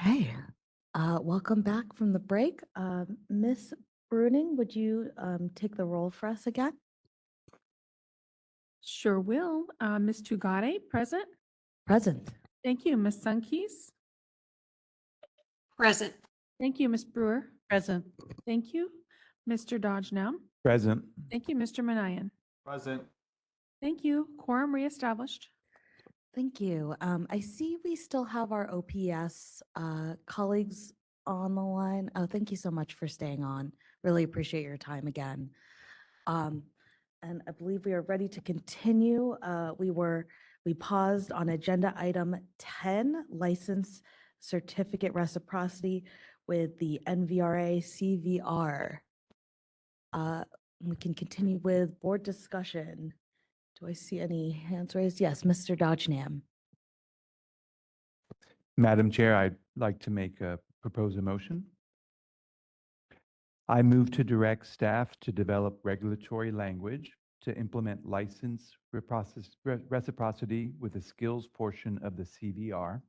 Okay, welcome back from the break. Miss Bruning, would you take the roll for us again? Sure will. Ms. Tugade, present. Present. Thank you. Ms. Sunkeys. Present. Thank you, Ms. Brewer. Present. Thank you. Mr. Dodge now. Present. Thank you, Mr. Manayan. Present. Thank you. Quorum reestablished. Thank you. I see we still have our OPS colleagues on the line. Oh, thank you so much for staying on. Really appreciate your time again. And I believe we are ready to continue. We paused on agenda item 10, license certificate reciprocity with the NVRA CVR. We can continue with board discussion. Do I see any hands raised? Yes, Mr. Dodgenham. Madam Chair, I'd like to propose a motion. I move to direct staff to develop regulatory language to implement license reciprocity with the skills portion of the CVR,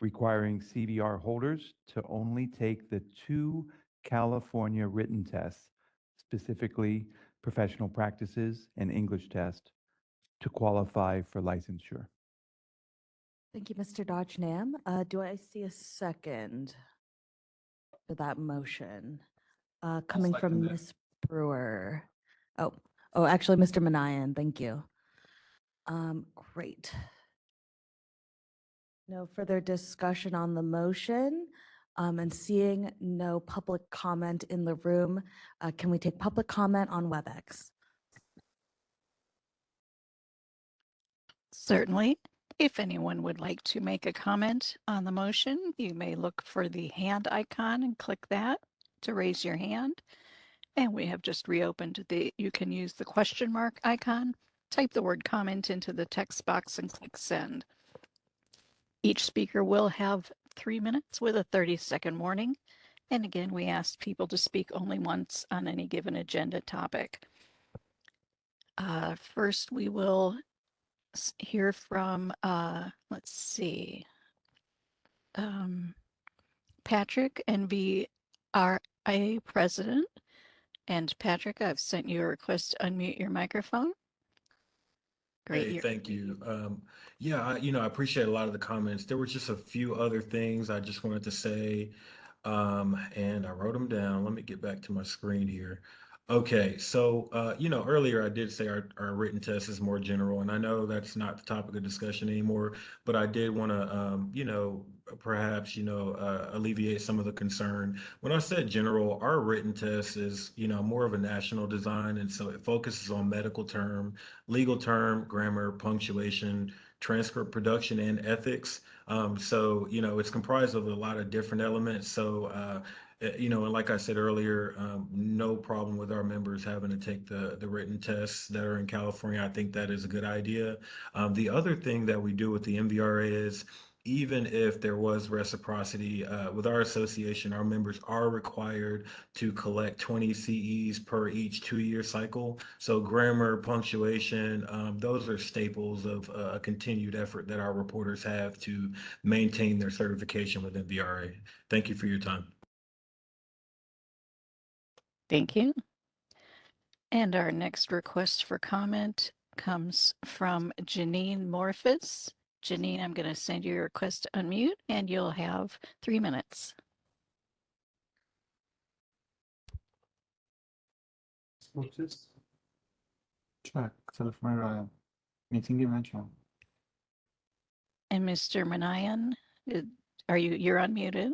requiring CVR holders to only take the 2 California written tests, specifically professional practices and English test, to qualify for licensure. Thank you, Mr. Dodgenham. Do I see a second for that motion? Coming from second it. Ms. Brewer. Oh, actually, Mr. Manayan, thank you. Great. No further discussion on the motion. And seeing no public comment in the room, can we take public comment on WebEx? Certainly. If anyone would like to make a comment on the motion, you may look for the hand icon and click that to raise your hand. And we have just reopened you can use the question mark icon, type the word comment into the text box and click send. Each speaker will have 3 minutes with a 30-second warning. And again, we ask people to speak only once on any given agenda topic. First, we will hear from, let's see, Patrick, NVRA president. And Patrick, I've sent you a request to unmute your microphone. Great. Hey, thank you. Yeah, I appreciate a lot of the comments. There were just a few other things I just wanted to say, and I wrote them down. Let me get back to my screen here. Okay, so earlier I did say our written test is more general, and I know that's not the topic of discussion anymore, but I did want to, perhaps, alleviate some of the concern. When I said general, our written test is, more of a national design, and so it focuses on medical term, legal term, grammar, punctuation, transcript production, and ethics. So, it's comprised of a lot of different elements. So, and like I said earlier, no problem with our members having to take the written tests that are in California. I think that is a good idea. The other thing that we do with the MVRA is even if there was reciprocity with our association, our members are required to collect 20 CEs per each 2-year cycle. So grammar, punctuation, those are staples of a continued effort that our reporters have to maintain their certification with MVRA. Thank you for your time. Thank you. And our next request for comment comes from Janine Morphus. Janine, I'm going to send you a request to unmute and you'll have 3 minutes. Check. Telephone meeting dimension. And Mr. Manayan, you're unmuted?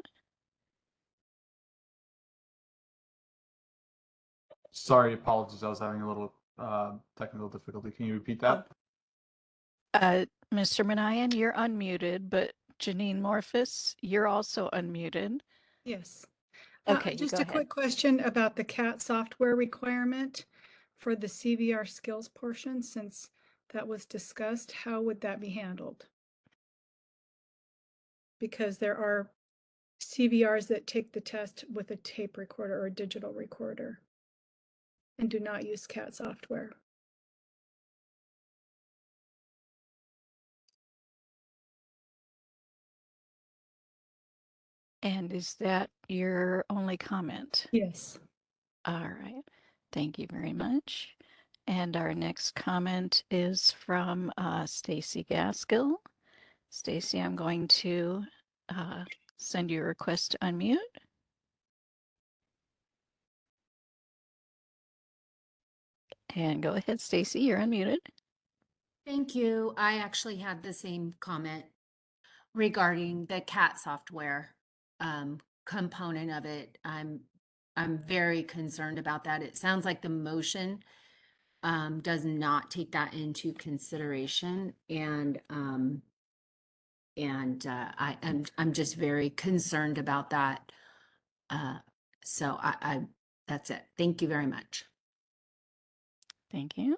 Sorry, apologies. I was having a little technical difficulty. Can you repeat that? Mr. Manayan, you're unmuted, but Janine Morphus, you're also unmuted. Yes. Okay, just go a ahead. quick question about the CAT software requirement for the CVR skills portion, since that was discussed. How would that be handled? Because there are CVRs that take the test with a tape recorder or a digital recorder and do not use CAT software. And is that your only comment? Yes. All right. Thank you very much. And our next comment is from Stacy Gaskill. Stacy, I'm going to send you a request to unmute. And go ahead, Stacy, you're unmuted. Thank you. I actually had the same comment regarding the CAT software component of it. I'm very concerned about that. It sounds like the motion does not take that into consideration, and I'm just very concerned about that. So I that's it. Thank you very much. Thank you.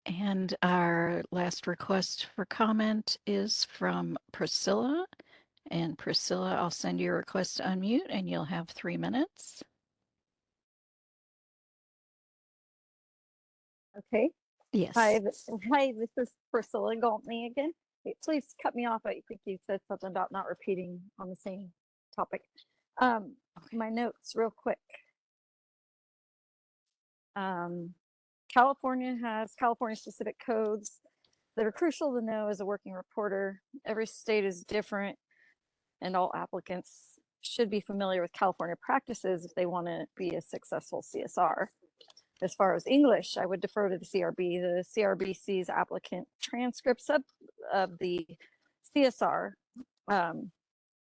And our last request for comment is from Priscilla. And Priscilla, I'll send you a request to unmute and you'll have 3 minutes. Okay. Yes. Hi, this is Priscilla Galtney again. Hey, please cut me off. I think you said something about not repeating on the same topic. My notes real quick. California has California specific codes that are crucial to know as a working reporter. Every state is different, and all applicants should be familiar with California practices if they want to be a successful CSR. As far as English, I would defer to the CRB. The CRB sees applicant transcripts of the CSR.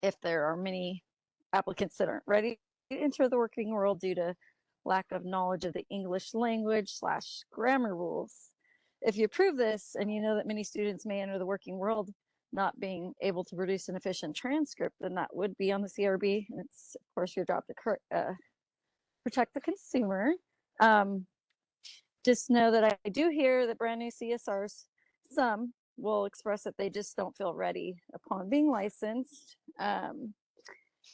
If there are many applicants that aren't ready to enter the working world due to lack of knowledge of the English language / grammar rules. If you approve this and you know that many students may enter the working world not being able to produce an efficient transcript, then that would be on the CRB. And it's, of course, your job to protect the consumer. Just know that I do hear that brand new CSRs, some will express that they just don't feel ready upon being licensed. And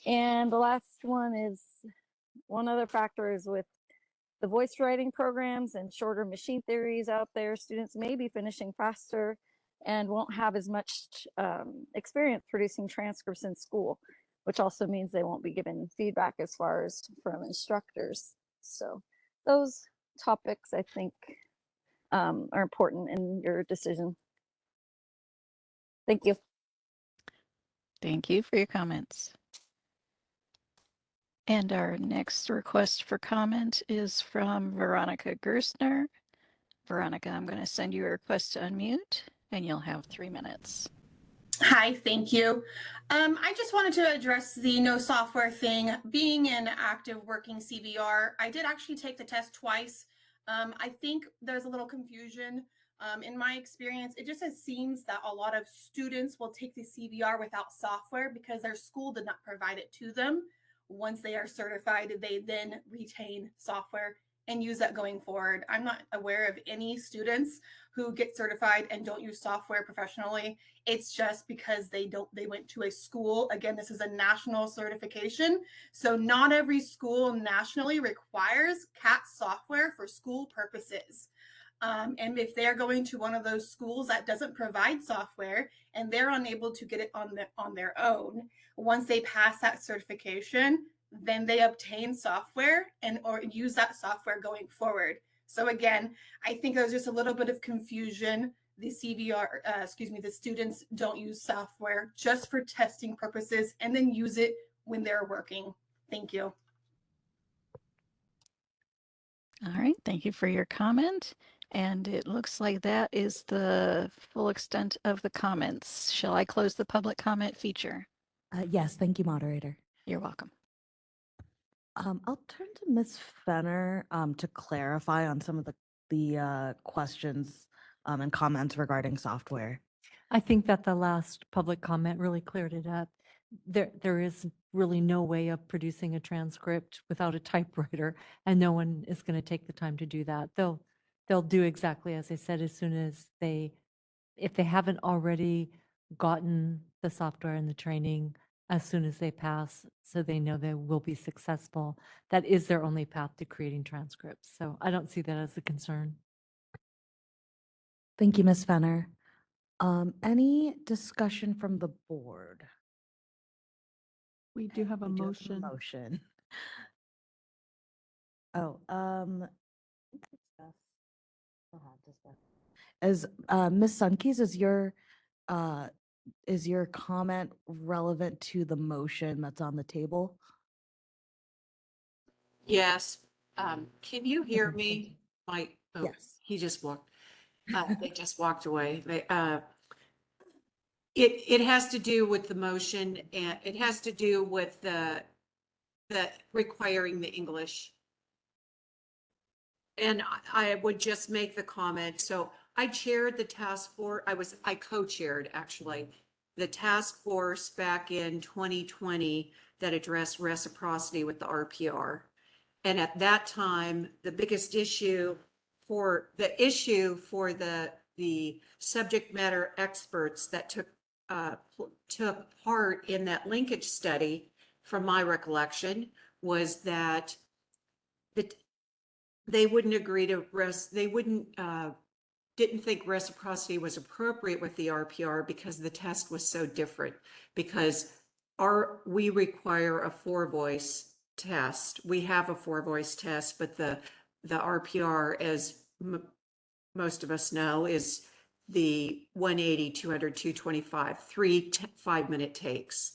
the last one is, one other factor is with the voice writing programs and shorter machine theories out there, students may be finishing faster and won't have as much experience producing transcripts in school, which also means they won't be given feedback as far as from instructors. So those topics, I think, are important in your decision. Thank you. Thank you for your comments. And our next request for comment is from Veronica Gerstner. Veronica, I'm going to send you a request to unmute and you'll have 3 minutes. Hi, thank you. I just wanted to address the no software thing. Being an active working CVR, I did actually take the test twice. I think there's a little confusion. In my experience, it just seems that a lot of students will take the CVR without software because their school did not provide it to them. Once they are certified, they then retain software and use that going forward. I'm not aware of any students who get certified and don't use software professionally. It's just because they went to a school. Again, this is a national certification. So not every school nationally requires CAT software for school purposes. And if they're going to one of those schools that doesn't provide software and they're unable to get it on their own, once they pass that certification, then they obtain software or use that software going forward. So again, I think there's just a little bit of confusion. The the students don't use software just for testing purposes and then use it when they're working. Thank you. All right, thank you for your comment. And it looks like that is the full extent of the comments. Shall I close the public comment feature? Yes, thank you, moderator. You're welcome. I'll turn to Ms. Fenner to clarify on some of the questions and comments regarding software. I think that the last public comment really cleared it up. There is really no way of producing a transcript without a typewriter, and no one is going to take the time to do that. They'll do exactly as I said as soon as if they haven't already gotten the software and the training, as soon as they pass, so they know they will be successful. That is their only path to creating transcripts. So I don't see that as a concern. Thank you, Ms. Fenner. Any discussion from the board? We do have a We do have motion. Motion. Oh, as Ms. Sunkis, is your comment relevant to the motion that's on the table? Yes. Can you hear Okay, thank you. me? My, oh, Yes. he just walked, they just walked away. It has to do with the motion and it has to do with the requiring the English. And I would just make the comment. So I chaired the task force. I co-chaired actually the task force back in 2020 that addressed reciprocity with the RPR. And at that time, the biggest issue for the subject matter experts that took part in that linkage study, from my recollection, was that they wouldn't agree to didn't think reciprocity was appropriate with the RPR because the test was so different. Because we require a 4-voice test. We have a 4-voice test, but the RPR, as most of us know, is the 180, 200, 225, 3 5-minute takes.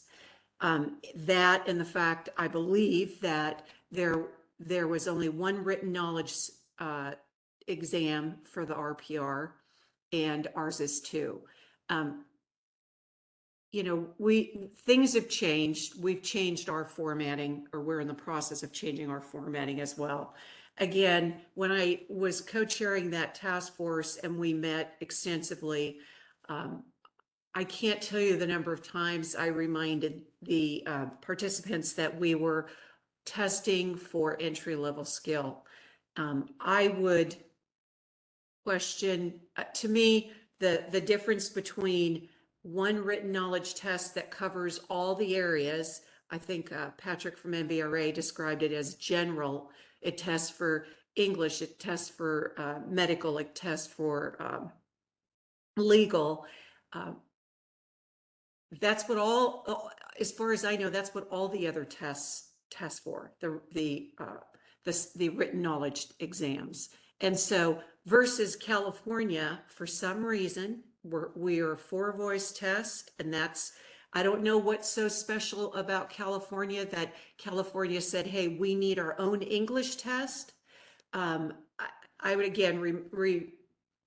That and the fact, I believe that there was only one written knowledge exam for the RPR, and ours is 2. You know, things have changed. We've changed our formatting, or we're in the process of changing our formatting as well. Again, when I was co-chairing that task force and we met extensively, I can't tell you the number of times I reminded the participants that we were testing for entry-level skill. I would question, to me, the difference between one written knowledge test that covers all the areas. I think Patrick from MBRA described it as general. It tests for English, it tests for medical, it tests for legal. That's what as far as I know, that's what all the other tests test for, the written knowledge exams. And so versus California, for some reason, we are a 4-voice test, and I don't know what's so special about California that California said, hey, we need our own English test. I would again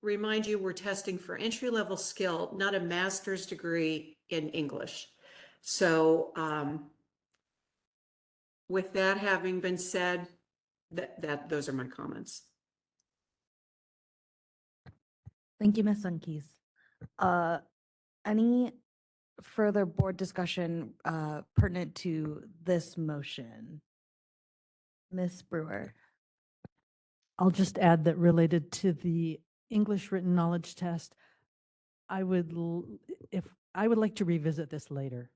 remind you, we're testing for entry-level skill, not a master's degree in English. So with that having been said, those are my comments. Thank you, Ms. Sunkis. Any further board discussion pertinent to this motion? Ms. Brewer. I'll just add that related to the English written knowledge test, I would like to revisit this later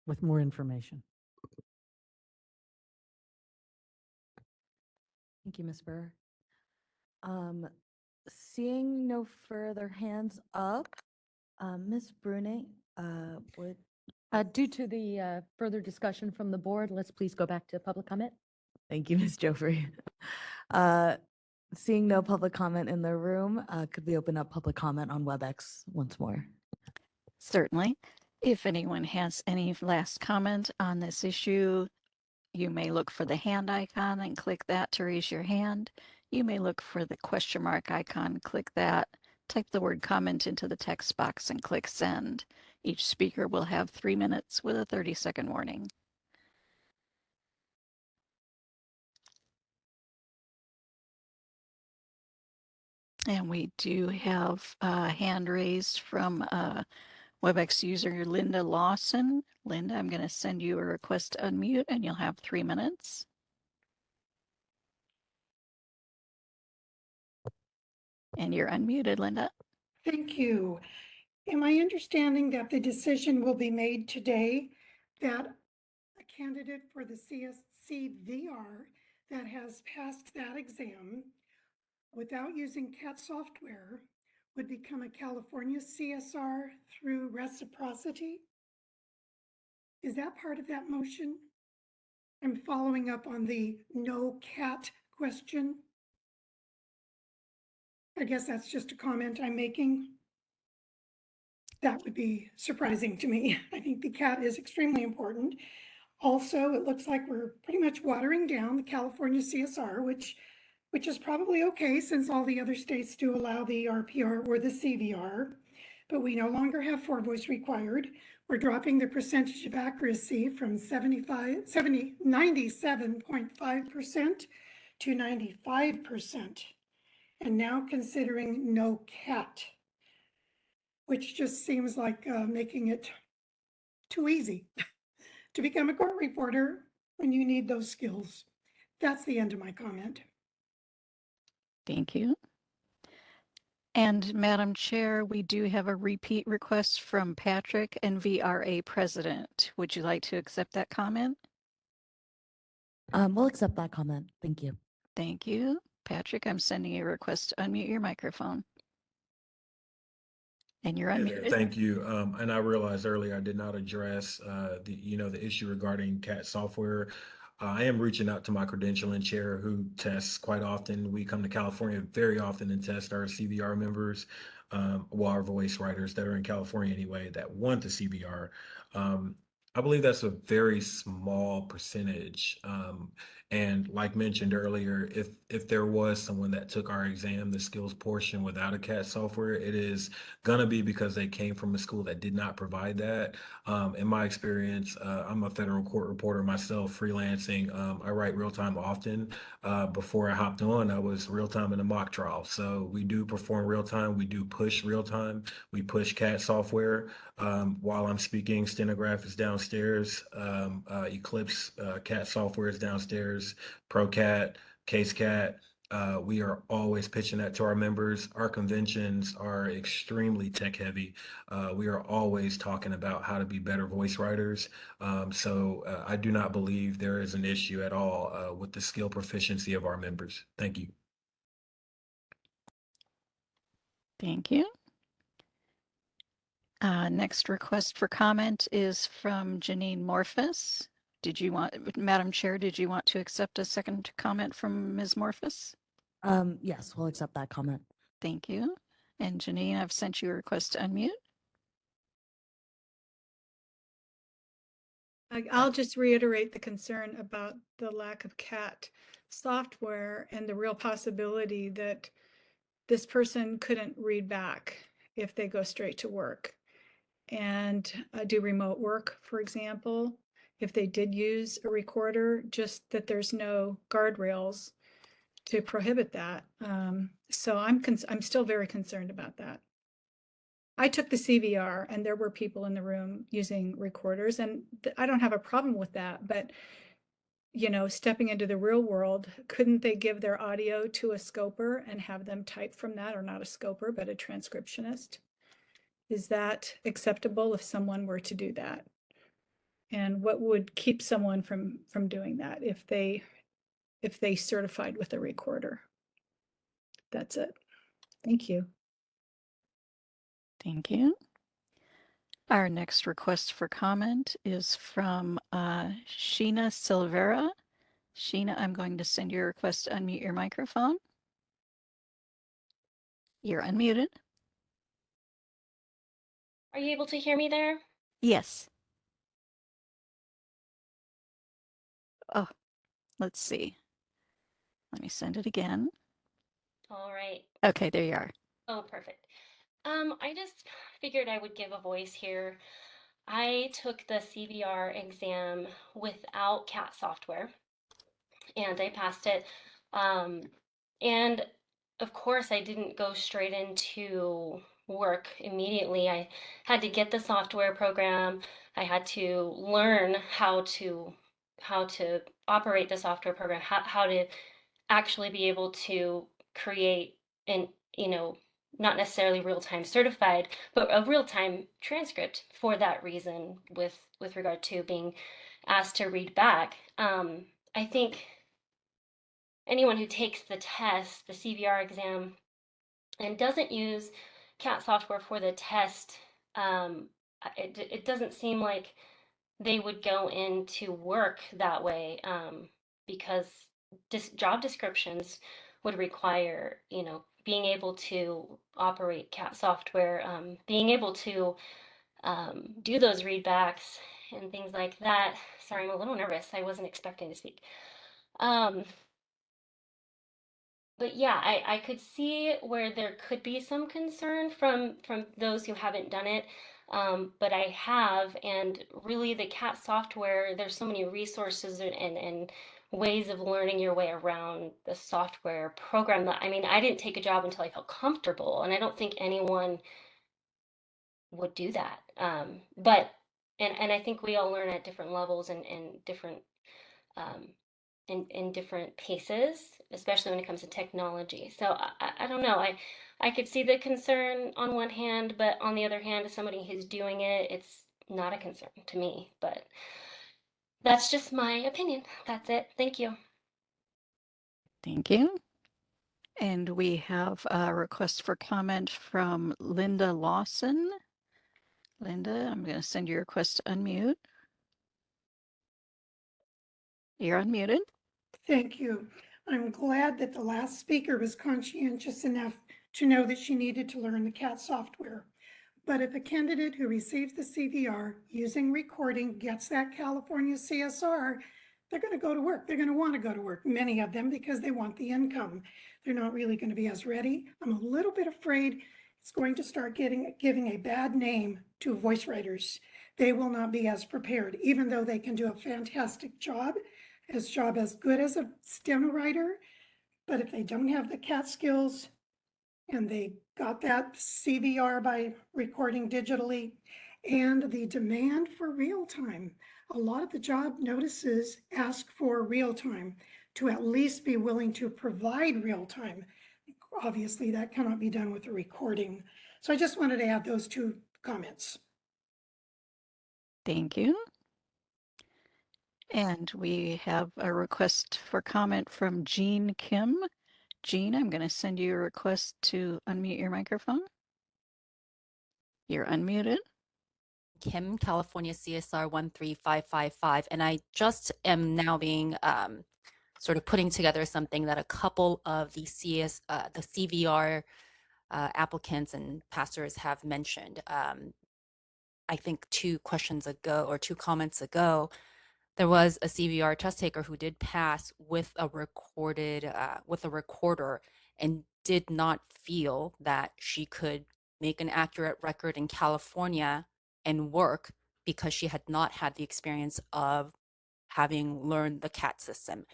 with more information. Thank you, Ms. Brewer. Seeing no further hands up, Ms. Brunet, would. Due to the further discussion from the board, let's please go back to public comment. Thank you, Ms. Joffrey. Seeing no public comment in the room, could we open up public comment on WebEx once more? Certainly. If anyone has any last comment on this issue, you may look for the hand icon and click that to raise your hand. You may look for the question mark icon, click that, type the word comment into the text box and click send. Each speaker will have 3 minutes with a 30-second warning. And we do have a hand raised from WebEx user Linda Lawson. Linda, I'm going to send you a request to unmute and you'll have 3 minutes. And you're unmuted, Linda. Thank you. Am I understanding that the decision will be made today that a candidate for the CVR that has passed that exam without using CAT software would become a California CSR through reciprocity? Is that part of that motion? I'm following up on the no cat question. I guess that's just a comment I'm making. That would be surprising to me. I think the cat is extremely important. Also, it looks like we're pretty much watering down the California CSR, which is probably okay since all the other states do allow the RPR or the CVR, but we no longer have 4-voice required. We're dropping the percentage of accuracy from 97.5% to 95%, and now considering no cat, which just seems like making it too easy to become a court reporter when you need those skills. That's the end of my comment. Thank you. And Madam Chair, we do have a repeat request from Patrick, NVRA President. Would you like to accept that comment? We'll accept that comment. Thank you. Thank you. Patrick, I'm sending you a request to unmute your microphone. And you're Hey there, unmuted. thank you. And I realized earlier I did not address the issue regarding CAT software. I am reaching out to my credentialing chair who tests quite often. We come to California very often and test our CVR members, well, our voice writers that are in California anyway, that want the CVR. I believe that's a very small percentage. And like mentioned earlier, if there was someone that took our exam, the skills portion without a CAT software, it is gonna be because they came from a school that did not provide that. In my experience, I'm a federal court reporter myself, freelancing. I write real time often. Before I hopped on, I was real time in a mock trial. So we do perform real time. We do push real time. We push CAT software. While I'm speaking, Stenograph is downstairs. Eclipse CAT software is downstairs. ProCat, CaseCat. We are always pitching that to our members. Our conventions are extremely tech heavy. We are always talking about how to be better voice writers. So I do not believe there is an issue at all with the skill proficiency of our members. Thank you. Thank you. Next request for comment is from Janine Morphus. Madam Chair, did you want to accept a second comment from Ms. Morphus? Yes, we'll accept that comment. Thank you. And Janine, I've sent you a request to unmute. I'll just reiterate the concern about the lack of CAT software and the real possibility that this person couldn't read back if they go straight to work and do remote work, for example. If they did use a recorder, just that there's no guardrails to prohibit that. So I'm still very concerned about that. I took the CVR and there were people in the room using recorders, and I don't have a problem with that, but stepping into the real world, couldn't they give their audio to a scoper and have them type from that, or not a scoper, but a transcriptionist? Is that acceptable if someone were to do that? And what would keep someone from doing that if they certified with a recorder? That's it. Thank you. Thank you. Our next request for comment is from Sheena Silvera. Sheena, I'm going to send your request to unmute your microphone. You're unmuted. Are you able to hear me there? Yes. Oh, let's see. Let me send it again. All right. Okay, there you are. Oh, perfect. I just figured I would give a voice here. I took the CVR exam without CAT software, and I passed it. And of course, I didn't go straight into work immediately. I had to get the software program. I had to learn how to operate the software program, how to actually be able to create an, not necessarily real-time certified, but a real-time transcript for that reason with regard to being asked to read back. I think anyone who takes the test, the CVR exam, and doesn't use CAT software for the test, it doesn't seem like they would go into work that way, because job descriptions would require, being able to operate CAT software, being able to do those readbacks and things like that. Sorry, I'm a little nervous. I wasn't expecting to speak. But yeah, I could see where there could be some concern from those who haven't done it. But I have, and really the CAT software, there's so many resources and ways of learning your way around the software program that, I mean, I didn't take a job until I felt comfortable, and I don't think anyone would do that. But and I think we all learn at different levels and different um, in different paces, especially when it comes to technology. So I don't know. I could see the concern on one hand, but on the other hand, as somebody who's doing it, it's not a concern to me. But that's just my opinion. That's it. Thank you. Thank you. And we have a request for comment from Linda Lawson. Linda, I'm going to send your request to unmute. You're unmuted. Thank you. I'm glad that the last speaker was conscientious enough to know that she needed to learn the CAT software. But if a candidate who receives the CVR using recording gets that California CSR, they're going to go to work. They're going to want to go to work, many of them, because they want the income. They're not really going to be as ready. I'm a little bit afraid it's going to start giving a bad name to voice writers. They will not be as prepared, even though they can do a fantastic job as good as a steno writer. But if they don't have the CAT skills and they got that CVR by recording digitally, and the demand for real time, a lot of the job notices ask for real time, to at least be willing to provide real time. Obviously, that cannot be done with a recording. So I just wanted to add those two comments. Thank you. And we have a request for comment from Jean Kim. Jean, I'm going to send you a request to unmute your microphone. You're unmuted. Kim, California CSR 13555. And I just am now being sort of putting together something that a couple of the CVR applicants and pastors have mentioned. I think 2 questions ago or 2 comments ago, there was a CVR test taker who did pass with a recorder and did not feel that she could make an accurate record in California and work because she had not had the experience of having learned the CAT system.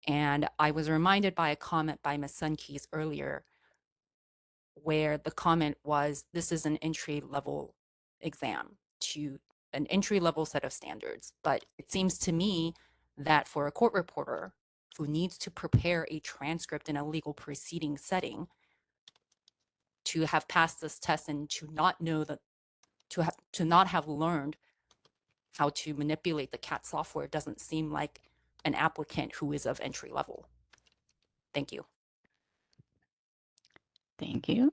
And I was reminded by a comment by Ms. Sunkeys earlier, where the comment was, this is an entry-level exam to an entry-level set of standards. But it seems to me that for a court reporter who needs to prepare a transcript in a legal proceeding setting, to have passed this test and to not know that, to not have learned how to manipulate the CAT software doesn't seem like an applicant who is of entry level. Thank you. Thank you.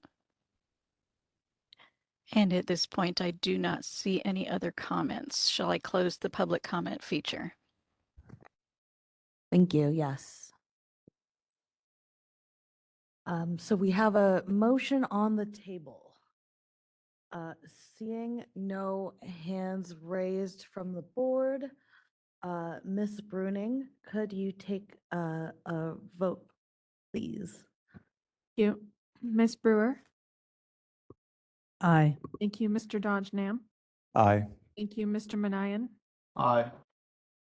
And at this point, I do not see any other comments. Shall I close the public comment feature? Thank you. Yes. So we have a motion on the table. Seeing no hands raised from the board, Ms. Bruning, could you take a vote, please? Thank you. Ms. Brewer. Aye. Thank you, Mr. Dodge Nam. Aye. Thank you, Mr. Manayan. Aye.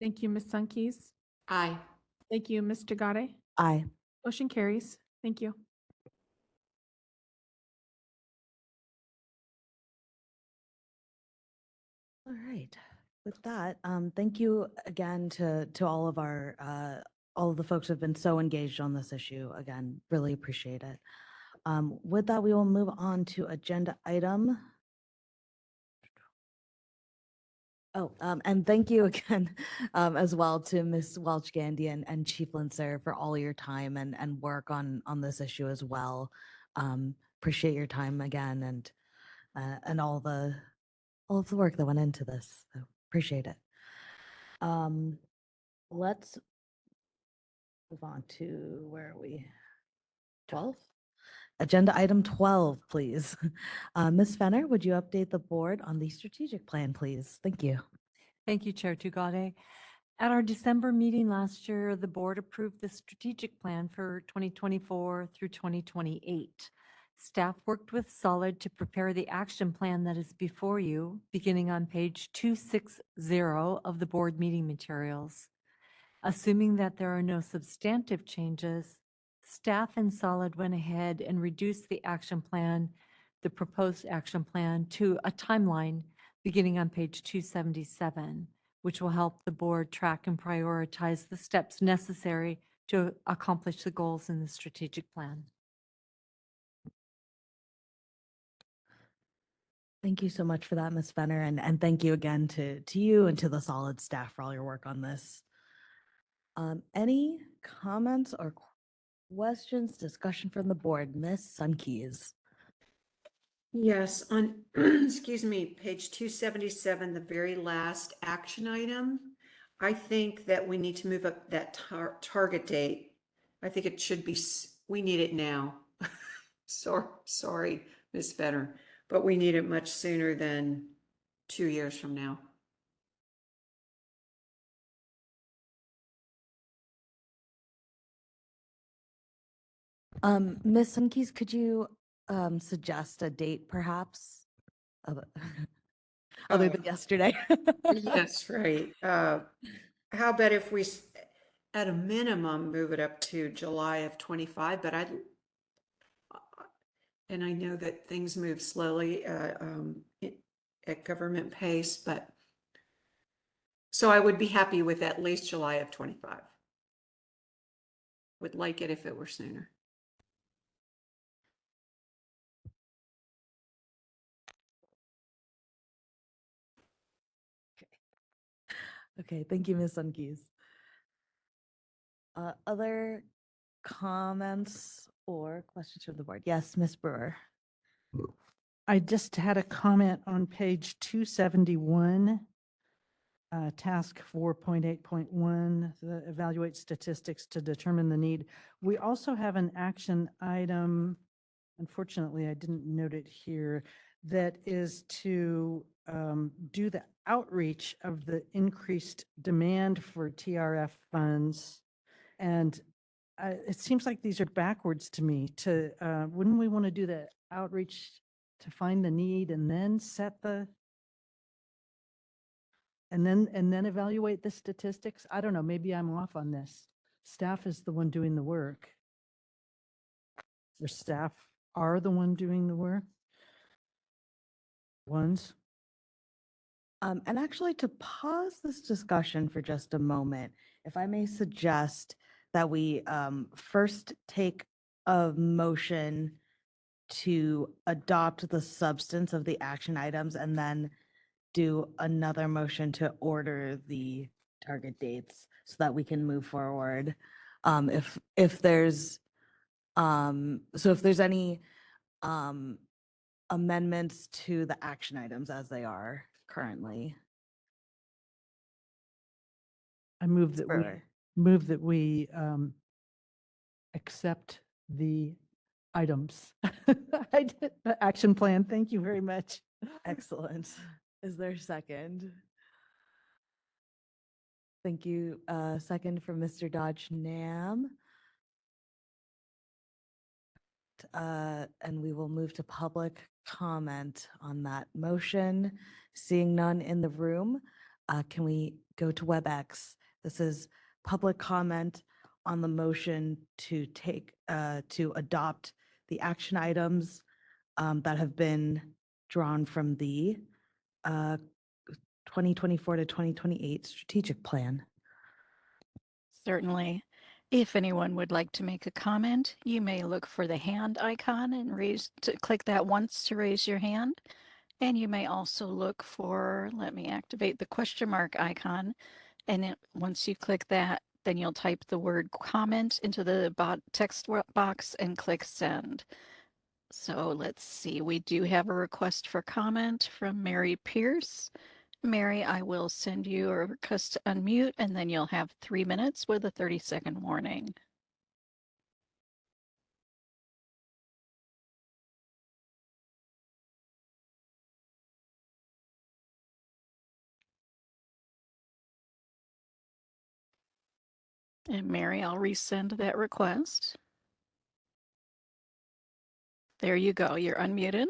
Thank you, Ms. Sunkeys. Aye. Thank you, Ms. Gade. Aye. Motion carries. Thank you. All right. With that, thank you again to all of all of the folks who have been so engaged on this issue. Again, really appreciate it. With that, we will move on to agenda item. Oh, and thank you again as well to Ms. Welch-Gandy and Chief Linser for all your time and work on this issue as well. Appreciate your time again and all of the work that went into this. So appreciate it. Let's move on to, where are we? 12? Agenda item 12, please. Ms. Fenner, would you update the board on the strategic plan, please? Thank you. Thank you, Chair Tugade. At our December meeting last year, the board approved the strategic plan for 2024 through 2028. Staff worked with Solid to prepare the action plan that is before you, beginning on page 260 of the board meeting materials. Assuming that there are no substantive changes, staff and Solid went ahead and reduced the action plan, the proposed action plan, to a timeline beginning on page 277, which will help the board track and prioritize the steps necessary to accomplish the goals in the strategic plan. Thank you so much for that, Ms. Fenner, and thank you again to you and to the Solid staff for all your work on this. Any comments or questions, discussion from the board? Ms. Sunkeys. Yes, on, excuse me, page 277, the very last action item, I think that we need to move up that target date. I think it should be, we need it now. Sorry, Ms. Fenner, but we need it much sooner than 2 years from now. Ms. Sunkeys, could you suggest a date perhaps? Other than yesterday? Yes, right. How about if we, at a minimum, move it up to July of 25, but and I know that things move slowly at government pace, but so I would be happy with at least July of 25. Would like it if it were sooner. Okay, thank you, Ms. Sunkeys. Other comments or questions from the board? Yes, Ms. Brewer. I just had a comment on page 271, task 4.8.1, evaluate statistics to determine the need. We also have an action item, unfortunately, I didn't note it here, that is to do the outreach of the increased demand for TRF funds. And it seems like these are backwards to me. Wouldn't we want to do the outreach to find the need and then set the, and then evaluate the statistics? I don't know, maybe I'm off on this. Staff is the one doing the work. Or staff are the one doing the work? Ones? And actually, to pause this discussion for just a moment, if I may suggest that we first take a motion to adopt the substance of the action items and then do another motion to order the target dates so that we can move forward. If there's any amendments to the action items as they are currently. I move that we accept the items. I did the action plan. Thank you very much. Excellent. Is there a second? Thank you. Second from Mr. Dodge Nam. And we will move to public comment on that motion. Seeing none in the room, can we go to WebEx? This is public comment on the motion to adopt the action items that have been drawn from the 2024 to 2028 strategic plan. Certainly. If anyone would like to make a comment, you may look for the hand icon and click that once to raise your hand. And you may also look for, let me activate the question mark icon. And once you click that, then you'll type the word comment into the text box and click send. So let's see, we do have a request for comment from Mary Pierce. Mary, I will send you a request to unmute, and then you'll have 3 minutes with a 30-second warning. And Mary, I'll resend that request. There you go. You're unmuted.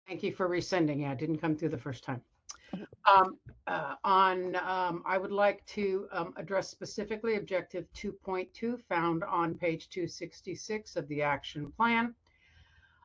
Thank you for resending. Yeah, it didn't come through the first time. I would like to address specifically objective 2.2 found on page 266 of the action plan.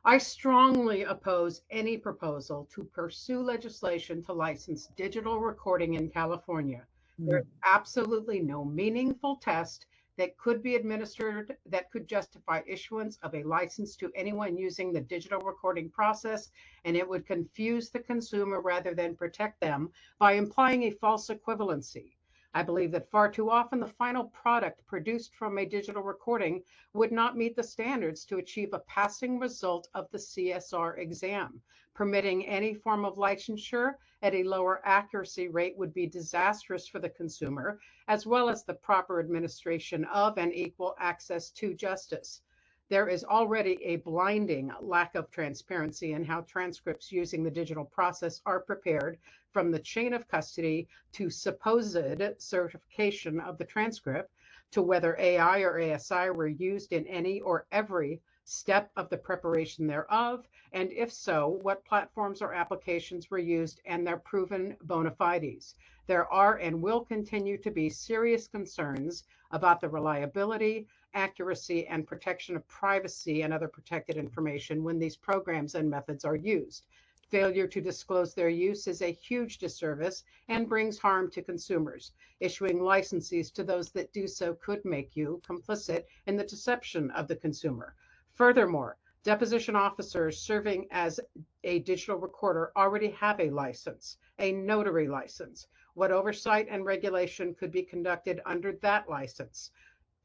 I strongly oppose any proposal to pursue legislation to license digital recording in California. There's absolutely no meaningful test that could be administered that could justify issuance of a license to anyone using the digital recording process, and it would confuse the consumer rather than protect them by implying a false equivalency. I believe that far too often the final product produced from a digital recording would not meet the standards to achieve a passing result of the CSR exam. Permitting any form of licensure at a lower accuracy rate would be disastrous for the consumer, as well as the proper administration of and equal access to justice. There is already a blinding lack of transparency in how transcripts using the digital process are prepared, from the chain of custody to supposed certification of the transcript, to whether AI or ASI were used in any or every step of the preparation thereof, and if so, what platforms or applications were used and their proven bona fides. There are and will continue to be serious concerns about the reliability, accuracy, and protection of privacy and other protected information when these programs and methods are used. Failure to disclose their use is a huge disservice and brings harm to consumers. Issuing licenses to those that do so could make you complicit in the deception of the consumer. Furthermore, deposition officers serving as a digital recorder already have a license, a notary license. What oversight and regulation could be conducted under that license?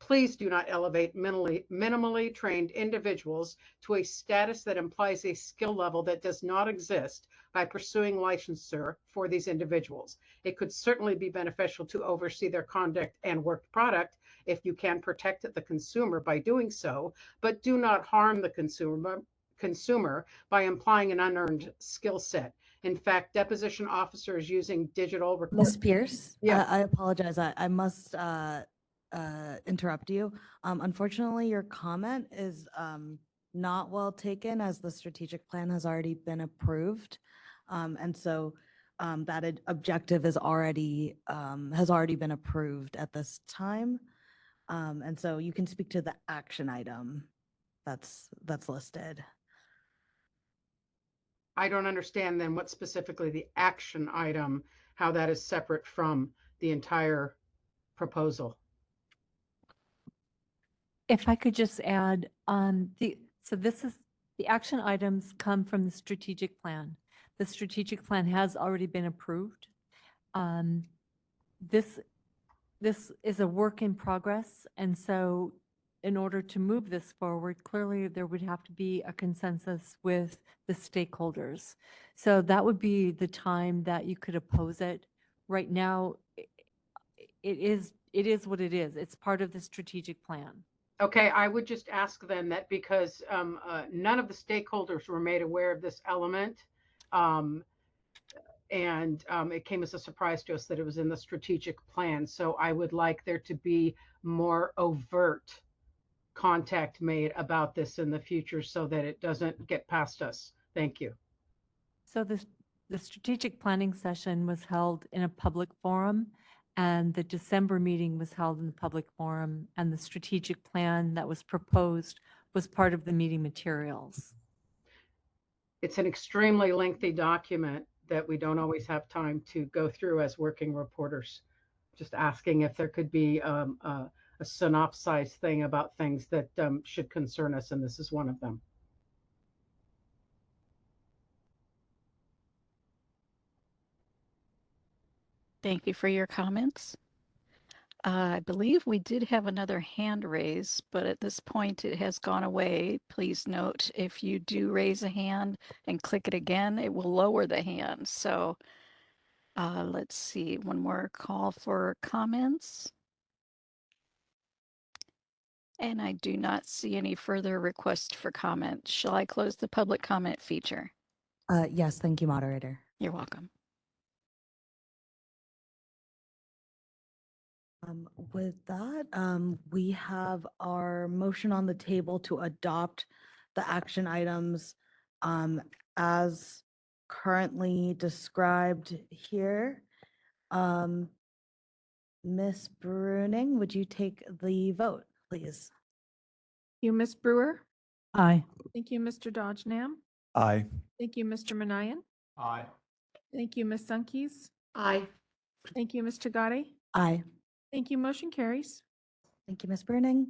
Please do not elevate minimally trained individuals to a status that implies a skill level that does not exist by pursuing licensure for these individuals. It could certainly be beneficial to oversee their conduct and work product if you can protect the consumer by doing so, but do not harm the consumer by implying an unearned skill set. In fact, deposition officers using digital Ms. Pierce, Yeah. I apologize. I must interrupt you. Unfortunately, your comment is not well taken, as the strategic plan has already been approved. And so that objective is already has already been approved at this time. And so you can speak to the action item that's listed. I don't understand then what specifically the action item, how that is separate from the entire proposal. If I could just add, so this is, the action items come from the strategic plan. The strategic plan has already been approved. This is a work in progress, and so in order to move this forward, clearly there would have to be a consensus with the stakeholders. So that would be the time that you could oppose it. Right now, it is what it is. It's part of the strategic plan. Okay, I would just ask then that because none of the stakeholders were made aware of this element, and it came as a surprise to us that it was in the strategic plan. So I would like there to be more overt contact made about this in the future so that it doesn't get past us. Thank you. So the strategic planning session was held in a public forum, and the December meeting was held in the public forum, and the strategic plan that was proposed was part of the meeting materials. It's an extremely lengthy document that we don't always have time to go through as working reporters. Just asking if there could be a synopsized thing about things that should concern us, and this is one of them. Thank you for your comments. I believe we did have another hand raised, but at this point it has gone away. Please note, if you do raise a hand and click it again, it will lower the hand. So Let's see, one more call for comments. And I do not see any further requests for comment. Shall I close the public comment feature? Yes, thank you, moderator. You're welcome. With that, we have our motion on the table to adopt the action items as currently described here. Ms. Bruning, would you take the vote, please? Thank you, Ms. Brewer. Aye. Thank you, Mr. Dodgenham. Aye. Thank you, Mr. Manayan. Aye. Thank you, Ms. Sunkis. Aye. Thank you, Ms. Tagate. Aye. Thank you. Motion carries. Thank you, Ms. Bruning.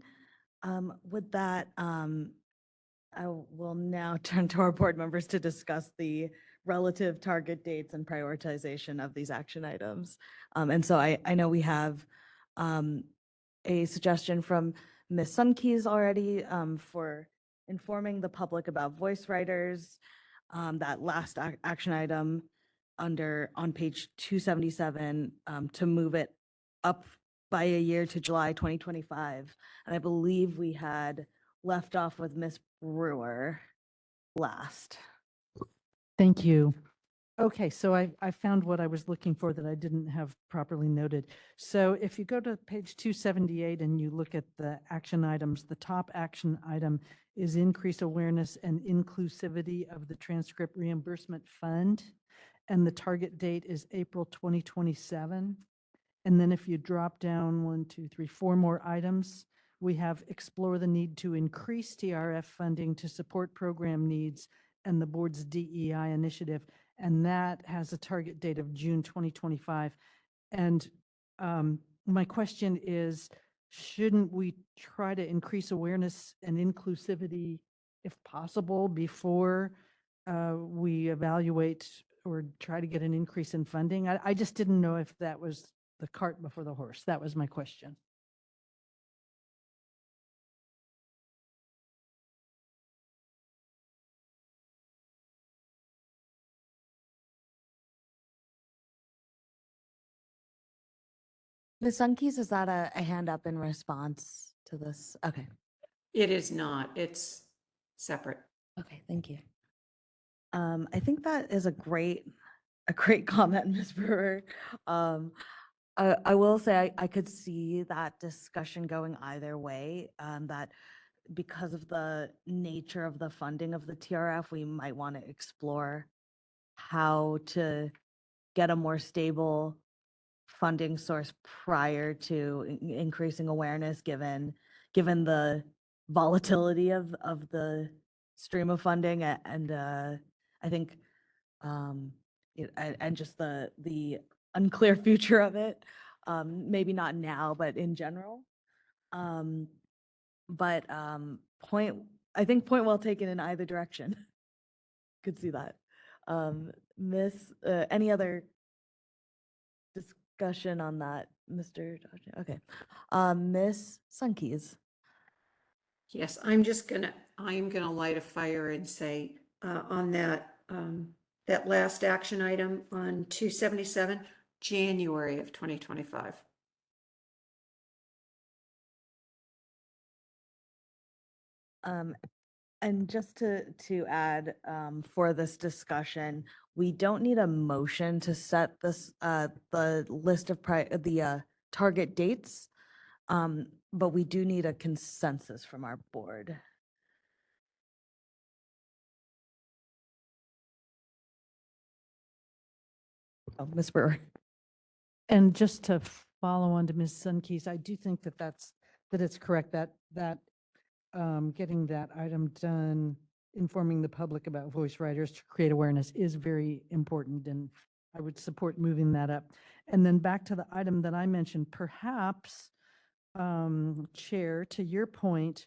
With that, I will now turn to our board members to discuss the relative target dates and prioritization of these action items. And so I know we have a suggestion from Ms. Sunkeys already for informing the public about voice writers. That last action item on page 277 to move it up by a year to July 2025. And I believe we had left off with Ms. Brewer last. Thank you. Okay, so I found what I was looking for that I didn't have properly noted. So if you go to page 278 and you look at the action items, the top action item is increase awareness and inclusivity of the transcript reimbursement fund. And the target date is April 2027. And then if you drop down 1, 2, 3, 4 more items, we have explore the need to increase TRF funding to support program needs and the board's DEI initiative. And that has a target date of June 2025. And my question is, shouldn't we try to increase awareness and inclusivity if possible before we evaluate or try to get an increase in funding? I just didn't know if that was the cart before the horse. That was my question. Ms. Sunkeys, is that a hand up in response to this? Okay. It is not. It's separate. Okay, thank you. I think that is a great comment, Ms. Brewer. I will say I could see that discussion going either way, that because of the nature of the funding of the TRF, we might want to explore how to get a more stable funding source prior to increasing awareness, given the volatility of the stream of funding and I think and just the unclear future of it, maybe not now, but in general. But I think point well taken in either direction. Could see that. Any other discussion on that, Mr. Dodge? Okay. Ms. Sunkeys. Yes, I'm gonna light a fire and say on that that last action item on 277, January of 2025. And just to add for this discussion, we don't need a motion to set this the list of the target dates, but we do need a consensus from our board. Oh, Ms. Brewer. And just to follow on to Ms. Sunkeys, I do think that it's correct that getting that item done, informing the public about voice writers to create awareness is very important, and I would support moving that up. And then back to the item that I mentioned, perhaps, Chair, to your point,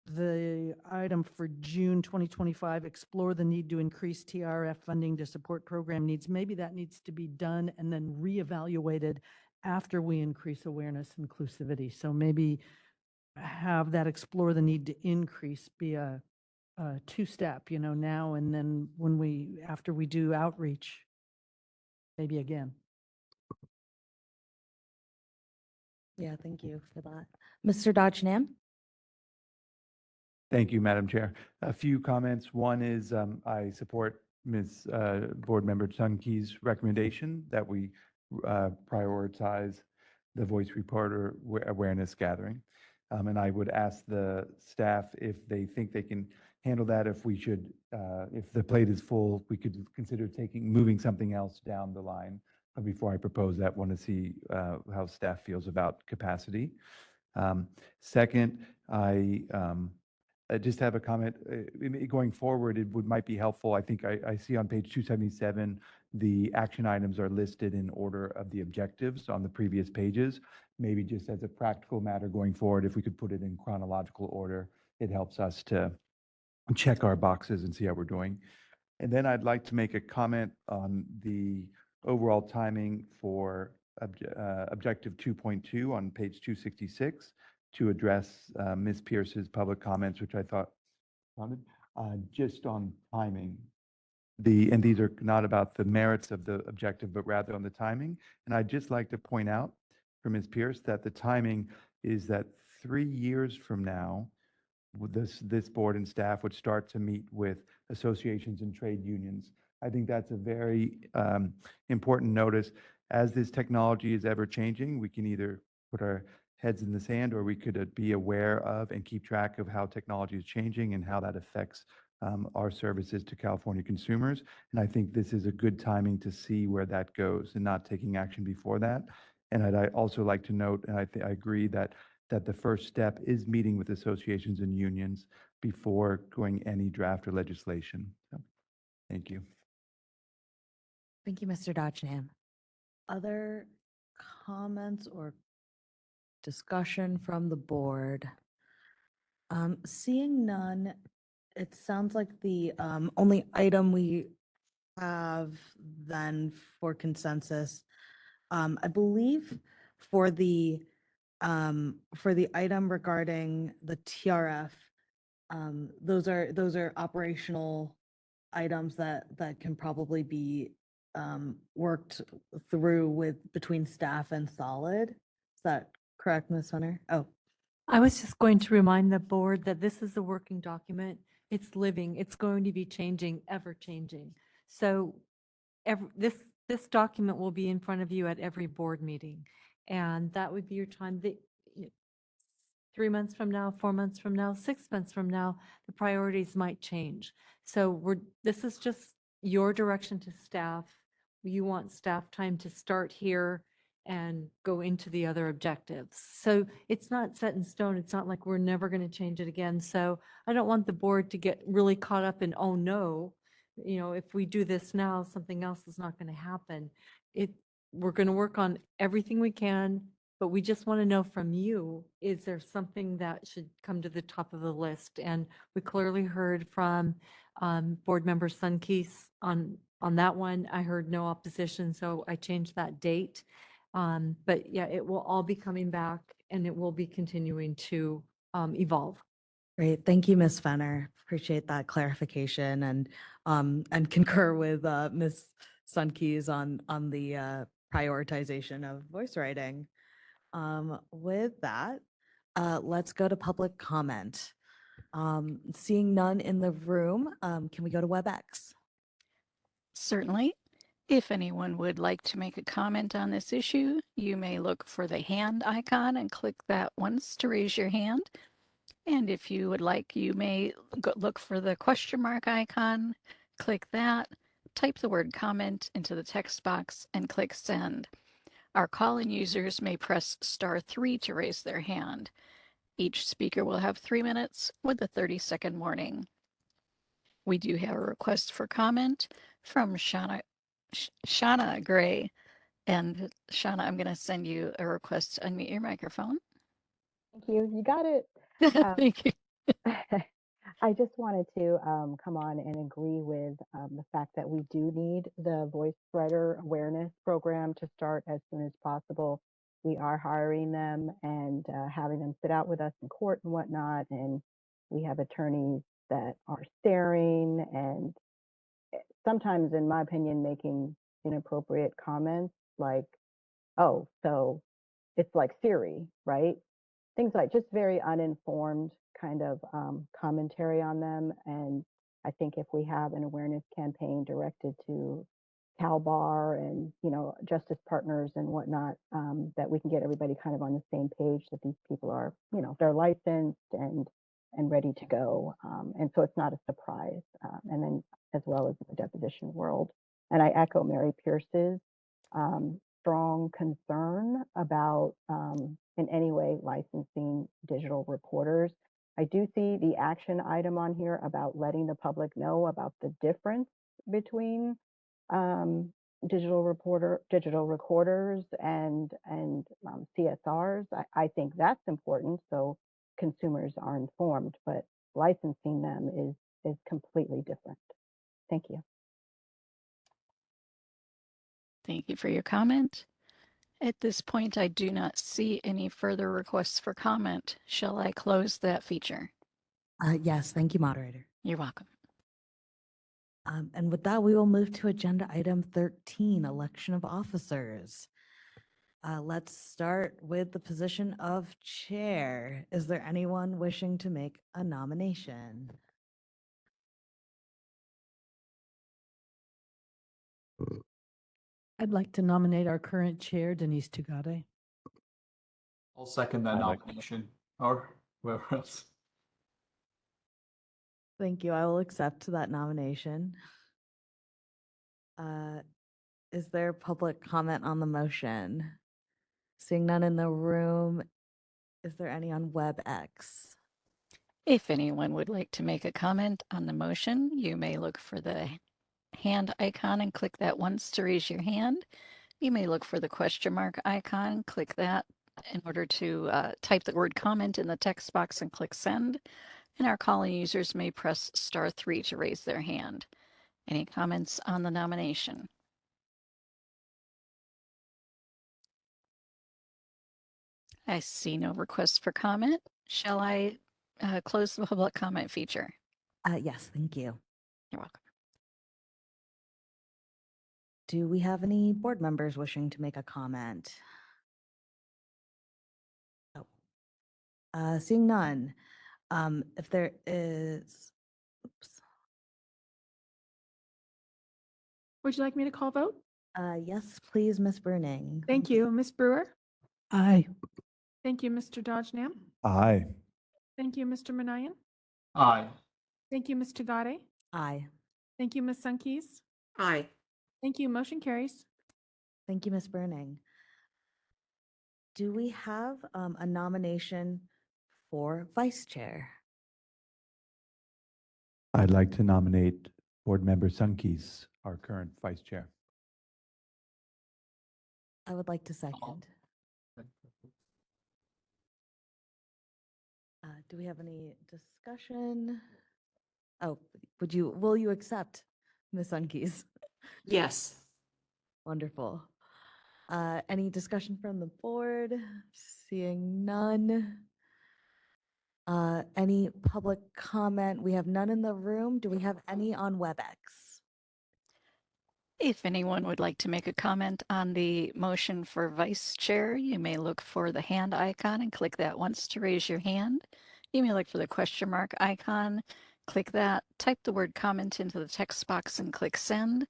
the item for June 2025, explore the need to increase TRF funding to support program needs. Maybe that needs to be done and then reevaluated after we increase awareness and inclusivity. So maybe have that explore the need to increase be a two-step, now and then after we do outreach. maybe again. Yeah, thank you for that. Mr. Dodgenham? Thank you, Madam Chair. A few comments. One is I support Ms. Board Member Tunke's recommendation that we prioritize the voice reporter awareness gathering. And I would ask the staff if they think they can handle that, if we should, if the plate is full, we could consider moving something else down the line. Before I propose that, want to see how staff feels about capacity. Second, I just have a comment. Going forward, might be helpful. I think I see on page 277, the action items are listed in order of the objectives on the previous pages. Maybe just as a practical matter going forward, if we could put it in chronological order, it helps us to check our boxes and see how we're doing. And then I'd like to make a comment on the overall timing for objective 2.2 on page 266 to address Ms. Pierce's public comments, which I thought sounded just on timing. And these are not about the merits of the objective, but rather on the timing. And I'd just like to point out for Ms. Pierce that the timing is that 3 years from now, this board and staff would start to meet with associations and trade unions. I think that's a very important notice. As this technology is ever changing, we can either put our heads in the sand, or we could be aware of and keep track of how technology is changing and how that affects our services to California consumers. And I think this is a good timing to see where that goes and not taking action before that. And I'd also like to note, and I agree that the first step is meeting with associations and unions before going any draft or legislation. So, thank you. Thank you, Mr. Dodgenham. Other comments or discussion from the board? Seeing none, it sounds like the only item we have then for consensus, I believe for the item regarding the TRF, those are operational items that can probably be worked through between staff and Solid. Is that correct, Ms. Hunter? Oh, I was just going to remind the board that this is a working document. It's living. It's going to be changing, ever changing. So this document will be in front of you at every board meeting. And that would be your time. 3 months from now, 4 months from now, 6 months from now, the priorities might change. So this is just your direction to staff. You want staff time to start here and go into the other objectives. So it's not set in stone. It's not like we're never going to change it again. So I don't want the board to get really caught up in, oh no, if we do this now, something else is not going to happen. We're going to work on everything we can, but we just want to know from you, is there something that should come to the top of the list? And we clearly heard from Board Member Sunkees on that one. I heard no opposition, so I changed that date. But yeah, it will all be coming back and it will be continuing to evolve. great. Thank you, Ms. Fenner. Appreciate that clarification and concur with Ms. Sunkees on the prioritization of voice writing. With that, let's go to public comment. Seeing none in the room, can we go to WebEx? Certainly. If anyone would like to make a comment on this issue, you may look for the hand icon and click that once to raise your hand. And if you would like, you may look for the question mark icon, click that, type the word comment into the text box and click send. Our call-in users may press *3 to raise their hand. Each speaker will have 3 minutes with a 30-second warning. We do have a request for comment from Shauna Gray. And Shauna, I'm going to send you a request to unmute your microphone. Thank you. You got it. Thank you. I just wanted to come on and agree with the fact that we do need the voice writer awareness program to start as soon as possible. We are hiring them and having them sit out with us in court and whatnot. And we have attorneys that are staring and sometimes, in my opinion, making inappropriate comments like, oh, so it's like Siri, right? Things like just very uninformed kind of commentary on them. And I think if we have an awareness campaign directed to CalBAR and, you know, justice partners and whatnot, that we can get everybody kind of on the same page that these people are, you know, they're licensed and ready to go. And so it's not a surprise. And then as well as the deposition world. And I echo Mary Pierce's strong concern about in any way licensing digital reporters. I do see the action item on here about letting the public know about the difference between digital recorders and CSRs. I think that's important, so consumers are informed, but licensing them is completely different. Thank you. Thank you for your comment. At this point, I do not see any further requests for comment. Shall I close that feature? Yes, thank you, moderator. You're welcome. And with that, we will move to agenda item 13, election of officers. Let's start with the position of chair. Is there anyone wishing to make a nomination? I'd like to nominate our current chair, Denise Tugade. I'll second that I'd like- nomination, or whoever else. Thank you. I will accept that nomination. Is there public comment on the motion? Seeing none in the room, is there any on WebEx? If anyone would like to make a comment on the motion, you may look for the hand icon and click that once to raise your hand. You may look for the question mark icon, click that in order to type the word comment in the text box and click send. And our calling users may press *3 to raise their hand. Any comments on the nomination? I see no requests for comment. Shall I close the public comment feature? Yes, thank you. You're welcome. Do we have any board members wishing to make a comment? Oh. Seeing none, if there is, oops. Would you like me to call vote? Yes, please, Ms. Bruning. Thank you. Ms. Brewer? Aye. Thank you, Mr. Dodgenham. Aye. Thank you, Mr. Manayan. Aye. Thank you, Ms. Tagade. Aye. Thank you, Ms. Sunkeys. Aye. Thank you. Motion carries. Thank you, Ms. Bruning. Do we have a nomination for vice chair? I'd like to nominate Board Member Sunkeys, our current vice chair. I would like to second. Do we have any discussion? Oh, will you accept, Ms. Sunkeys? Yes. Wonderful. Any discussion from the board? Seeing none. Any public comment? We have none in the room. Do we have any on WebEx? If anyone would like to make a comment on the motion for vice chair, you may look for the hand icon and click that once to raise your hand. You may look for the question mark icon, click that, type the word comment into the text box and click send.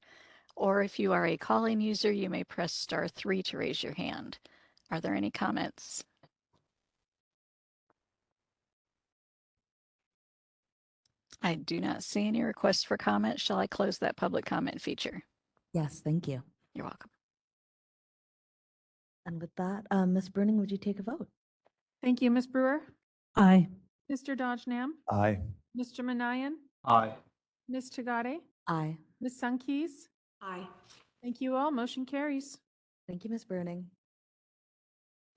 Or if you are a calling user, you may press *3 to raise your hand. Are there any comments? I do not see any requests for comment. Shall I close that public comment feature? Yes, thank you. You're welcome. And with that, Ms. Bruning, would you take a vote? Thank you, Ms. Brewer. Aye. Mr. Dodgenham. Aye. Mr. Manayan. Aye. Ms. Tagade. Aye. Ms. Sunkeys. Aye. Thank you all. Motion carries. Thank you, Ms. Bruning.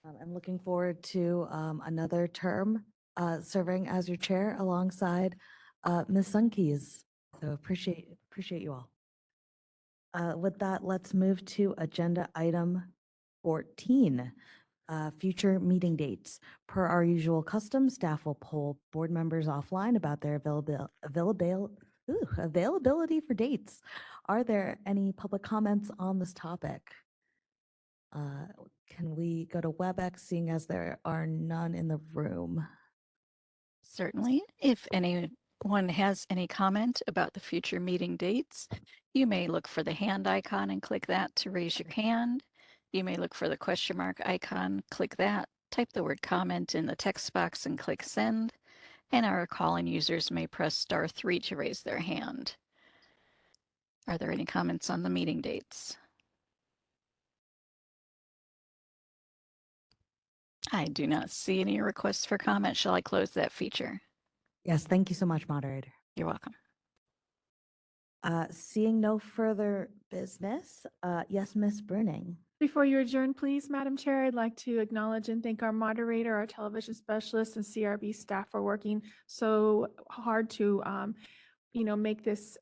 I'm looking forward to another term serving as your chair alongside Ms. Sunkeys. So appreciate you all. With that, let's move to agenda item 14, future meeting dates. Per our usual custom, staff will poll board members offline about their Ooh, availability for dates. Are there any public comments on this topic? Can we go to WebEx, seeing as there are none in the room? Certainly. If anyone has any comment about the future meeting dates, you may look for the hand icon and click that to raise your hand. You may look for the question mark icon, click that, type the word comment in the text box and click send. And our call-in users may press *3 to raise their hand. Are there any comments on the meeting dates? I do not see any requests for comment. Shall I close that feature? Yes, thank you so much, moderator. You're welcome. Seeing no further business, yes, Ms. Bruning. Before you adjourn, please, Madam Chair, I'd like to acknowledge and thank our moderator, our television specialists, and CRB staff for working so hard to, make this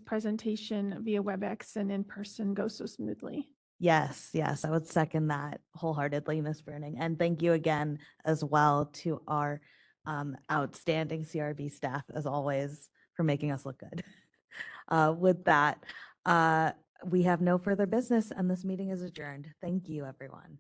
presentation via WebEx and in person go so smoothly. Yes, I would second that wholeheartedly, Ms. Bruning. And thank you again as well to our outstanding CRB staff, as always, for making us look good. With that, we have no further business and this meeting is adjourned. Thank you, everyone.